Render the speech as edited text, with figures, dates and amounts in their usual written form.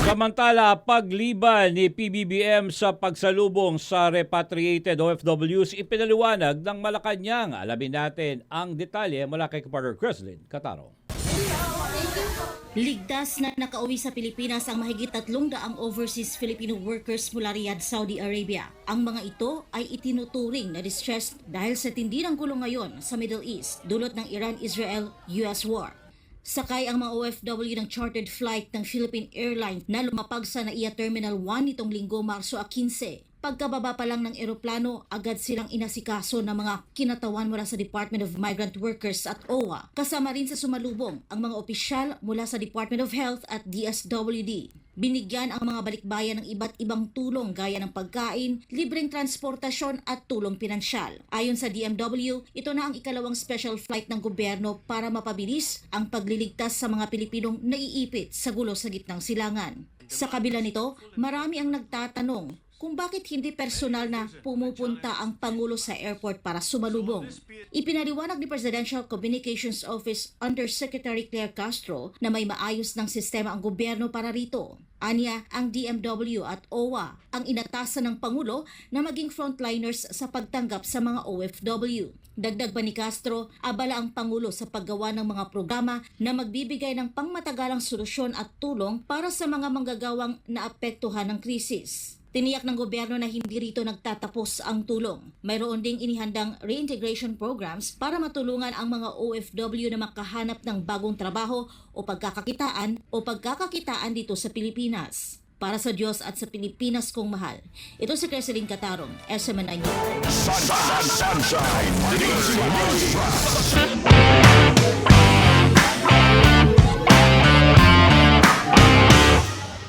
Samantala, pagliban ni PBBM sa pagsalubong sa repatriated OFWs, ipinaliwanag ng Malacanang. Alamin natin ang detalye mula kay Partner Creslin Cataro. Ligtas na nakauwi sa Pilipinas ang mahigit 300 overseas Filipino workers mula Riyadh, Saudi Arabia. Ang mga ito ay itinuturing na distressed dahil sa tindi ng gulo ngayon sa Middle East dulot ng Iran-Israel-US war. Sakay ang mga OFW ng chartered flight ng Philippine Airlines na lumapag sa NAIA Terminal 1 nitong linggo Marso 15. Pagkababa pa lang ng eroplano, agad silang inasikaso ng mga kinatawan mula sa Department of Migrant Workers at OWA. Kasama rin sa sumalubong ang mga opisyal mula sa Department of Health at DSWD. Binigyan ang mga balikbayan ng iba't ibang tulong gaya ng pagkain, libreng transportasyon at tulong pinansyal. Ayon sa DMW, ito na ang ikalawang special flight ng gobyerno para mapabilis ang pagliligtas sa mga Pilipinong naiipit sa gulo sa gitnang silangan. Sa kabila nito, marami ang nagtatanong kung bakit hindi personal na pumupunta ang Pangulo sa airport para sumalubong. Ipinaliwanag ni Presidential Communications Office Undersecretary Claire Castro na may maayos ng sistema ang gobyerno para rito. Anya, ang DMW at OWA ang inatasan ng Pangulo na maging frontliners sa pagtanggap sa mga OFW. Dagdag pa ni Castro, abala ang Pangulo sa paggawa ng mga programa na magbibigay ng pangmatagalang solusyon at tulong para sa mga manggagawang naapektuhan ng krisis. Tiniyak ng gobyerno na hindi rito nagtatapos ang tulong. Mayroon ding inihandang reintegration programs para matulungan ang mga OFW na makahanap ng bagong trabaho o pagkakakitaan dito sa Pilipinas. Para sa Diyos at sa Pilipinas kong mahal. Ito si Creslin Catarong, SMNI News. Sunshine.